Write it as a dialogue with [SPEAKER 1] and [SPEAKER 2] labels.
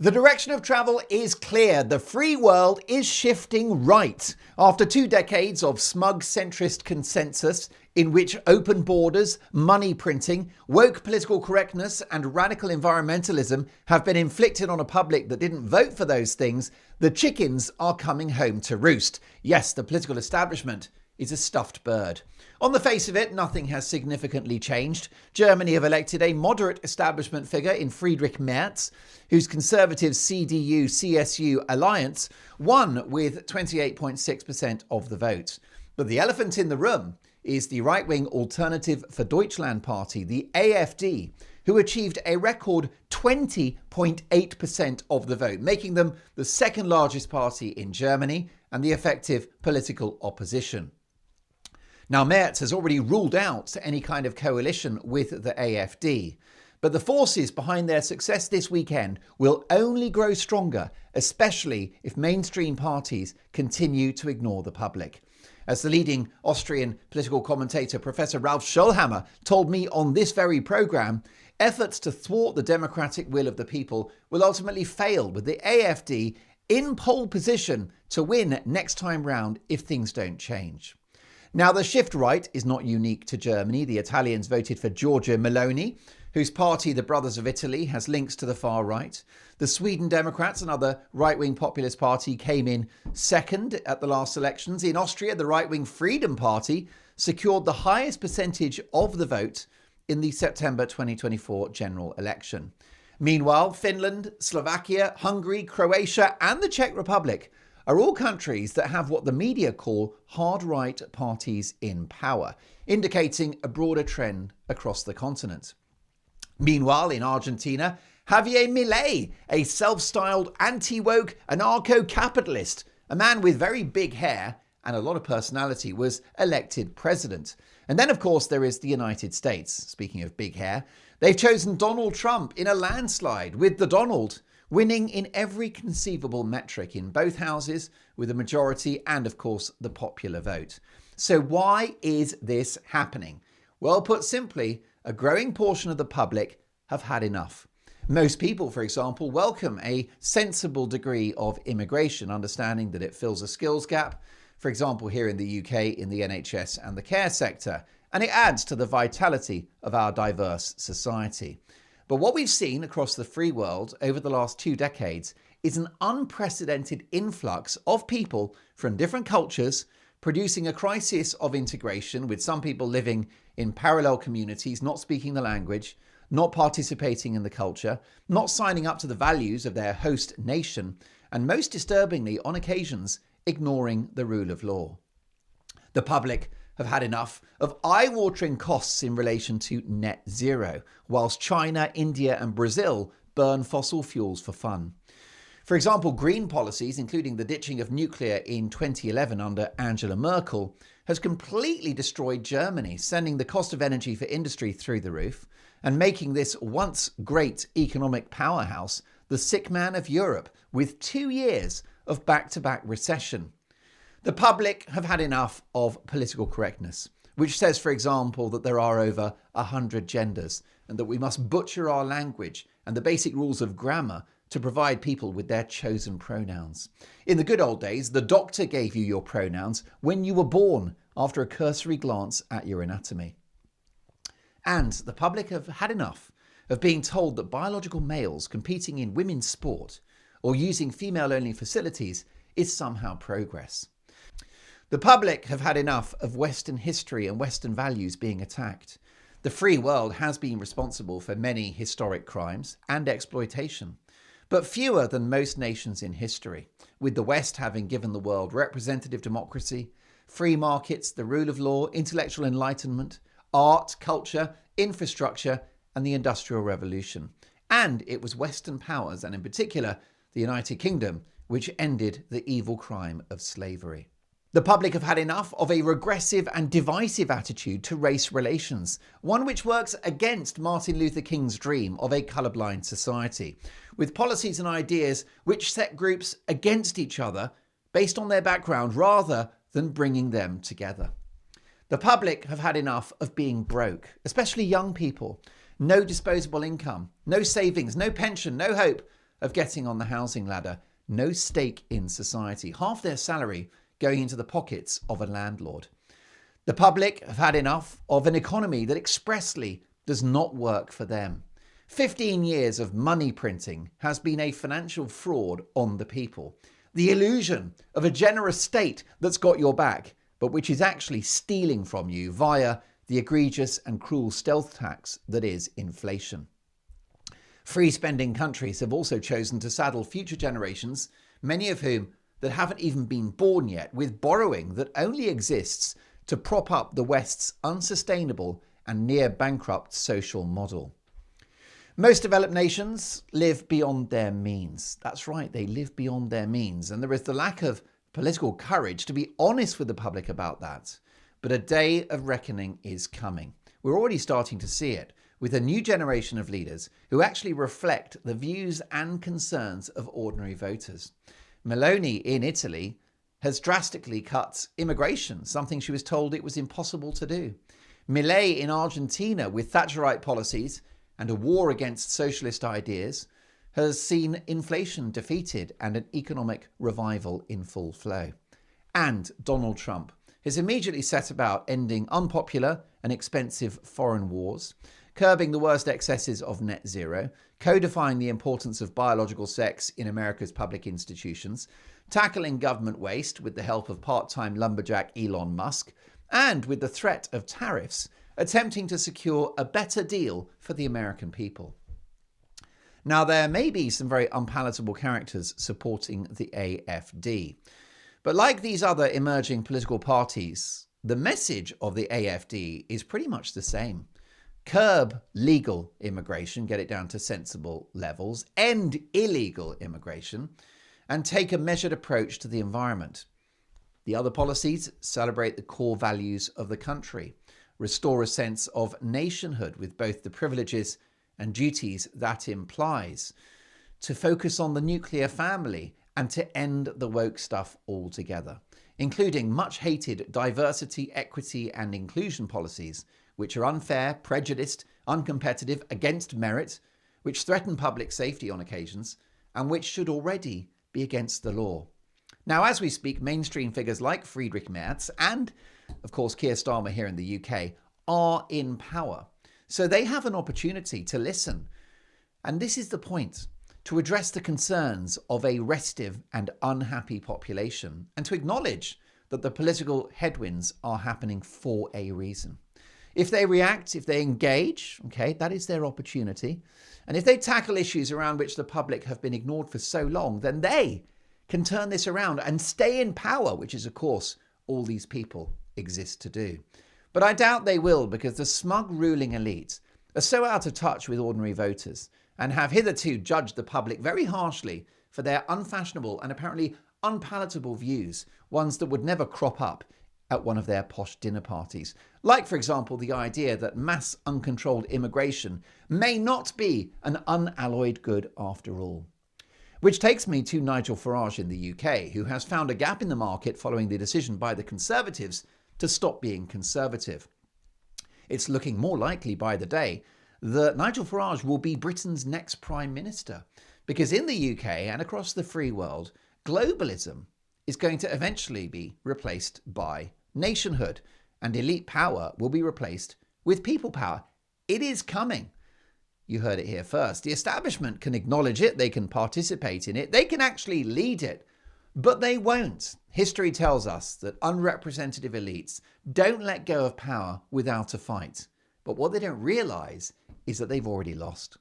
[SPEAKER 1] The direction of travel is clear. The free world is shifting right. After 2 decades of smug centrist consensus in which open borders, money printing, woke political correctness and radical environmentalism have been inflicted on a public that didn't vote for those things, the chickens are coming home to roost. Yes, the political establishment is a stuffed bird. On the face of it, nothing has significantly changed. Germany have elected a moderate establishment figure in Friedrich Merz, whose conservative CDU-CSU alliance won with 28.6% of the vote. But the elephant in the room is the right-wing Alternative for Deutschland party, the AfD, who achieved a record 20.8% of the vote, making them the second largest party in Germany and the effective political opposition. Now, Merz has already ruled out any kind of coalition with the AfD, but the forces behind their success this weekend will only grow stronger, especially if mainstream parties continue to ignore the public. As the leading Austrian political commentator, Professor Ralf Schollhammer, told me on this very programme, efforts to thwart the democratic will of the people will ultimately fail, with the AfD in pole position to win next time round if things don't change. Now, the shift right is not unique to Germany. The Italians voted for Giorgia Meloni, whose party, the Brothers of Italy, has links to the far right. The Sweden Democrats, another right-wing populist party, came in second at the last elections. In Austria, the right-wing Freedom Party secured the highest percentage of the vote in the September 2024 general election. Meanwhile, Finland, Slovakia, Hungary, Croatia, and the Czech Republic are all countries that have what the media call hard-right parties in power, indicating a broader trend across the continent. Meanwhile, in Argentina, Javier Milei, a self-styled anti-woke anarcho-capitalist, a man with very big hair and a lot of personality, was elected president. And then, of course, there is the United States. Speaking of big hair, they've chosen Donald Trump in a landslide, with the Donald winning in every conceivable metric in both houses, with a majority and, of course, the popular vote. So why is this happening? Well, put simply, a growing portion of the public have had enough. Most people, for example, welcome a sensible degree of immigration, understanding that it fills a skills gap, for example, here in the UK in the NHS and the care sector, and it adds to the vitality of our diverse society. But what we've seen across the free world over the last 2 decades is an unprecedented influx of people from different cultures, producing a crisis of integration, with some people living in parallel communities, not speaking the language, not participating in the culture, not signing up to the values of their host nation, and most disturbingly, on occasions, ignoring the rule of law. The public have had enough of eye-watering costs in relation to net zero, whilst China, India and Brazil burn fossil fuels for fun. For example, green policies, including the ditching of nuclear in 2011 under Angela Merkel, has completely destroyed Germany, sending the cost of energy for industry through the roof and making this once great economic powerhouse the sick man of Europe, with 2 years of back-to-back recession. The public have had enough of political correctness, which says, for example, that there are over 100 genders and that we must butcher our language and the basic rules of grammar to provide people with their chosen pronouns. In the good old days, the doctor gave you your pronouns when you were born after a cursory glance at your anatomy. And the public have had enough of being told that biological males competing in women's sport or using female-only facilities is somehow progress. The public have had enough of Western history and Western values being attacked. The free world has been responsible for many historic crimes and exploitation, but fewer than most nations in history, with the West having given the world representative democracy, free markets, the rule of law, intellectual enlightenment, art, culture, infrastructure, and the Industrial Revolution. And it was Western powers, and in particular the United Kingdom, which ended the evil crime of slavery. The public have had enough of a regressive and divisive attitude to race relations, one which works against Martin Luther King's dream of a colourblind society, with policies and ideas which set groups against each other based on their background rather than bringing them together. The public have had enough of being broke, especially young people. No disposable income, no savings, no pension, no hope, of getting on the housing ladder, no stake in society, half their salary going into the pockets of a landlord. The public have had enough of an economy that expressly does not work for them. 15 years of money printing has been a financial fraud on the people. The illusion of a generous state that's got your back, but which is actually stealing from you via the egregious and cruel stealth tax that is inflation. Free spending countries have also chosen to saddle future generations, many of whom that haven't even been born yet, with borrowing that only exists to prop up the West's unsustainable and near bankrupt social model. Most developed nations live beyond their means. That's right, they live beyond their means. And there is the lack of political courage to be honest with the public about that. But a day of reckoning is coming. We're already starting to see it with a new generation of leaders who actually reflect the views and concerns of ordinary voters. Meloni in Italy has drastically cut immigration, something she was told it was impossible to do. Milei in Argentina, with Thatcherite policies and a war against socialist ideas, has seen inflation defeated and an economic revival in full flow. And Donald Trump has immediately set about ending unpopular and expensive foreign wars, curbing the worst excesses of net zero, codifying the importance of biological sex in America's public institutions, tackling government waste with the help of part-time lumberjack Elon Musk, and with the threat of tariffs, attempting to secure a better deal for the American people. Now, there may be some very unpalatable characters supporting the AfD, but like these other emerging political parties, the message of the AfD is pretty much the same. Curb legal immigration, get it down to sensible levels, end illegal immigration, and take a measured approach to the environment. The other policies celebrate the core values of the country, restore a sense of nationhood with both the privileges and duties that implies, to focus on the nuclear family and to end the woke stuff altogether, including much hated diversity, equity and inclusion policies, which are unfair, prejudiced, uncompetitive, against merit, which threaten public safety on occasions, and which should already be against the law. Now, as we speak, mainstream figures like Friedrich Merz and, of course, Keir Starmer here in the UK are in power. So they have an opportunity to listen. And this is the point, to address the concerns of a restive and unhappy population and to acknowledge that the political headwinds are happening for a reason. If they react, if they engage, okay, that is their opportunity. And if they tackle issues around which the public have been ignored for so long, then they can turn this around and stay in power, which is, of course, all these people exist to do. But I doubt they will, because the smug ruling elites are so out of touch with ordinary voters and have hitherto judged the public very harshly for their unfashionable and apparently unpalatable views, ones that would never crop up at one of their posh dinner parties. Like, for example, the idea that mass uncontrolled immigration may not be an unalloyed good after all. Which takes me to Nigel Farage in the UK, who has found a gap in the market following the decision by the Conservatives to stop being conservative. It's looking more likely by the day that Nigel Farage will be Britain's next Prime Minister, because in the UK and across the free world, globalism is going to eventually be replaced by nationhood, and elite power will be replaced with people power. It is coming. You heard it here first. The establishment can acknowledge it, they can participate in it, they can actually lead it, but they won't. History tells us that unrepresentative elites don't let go of power without a fight. But what they don't realise is that they've already lost.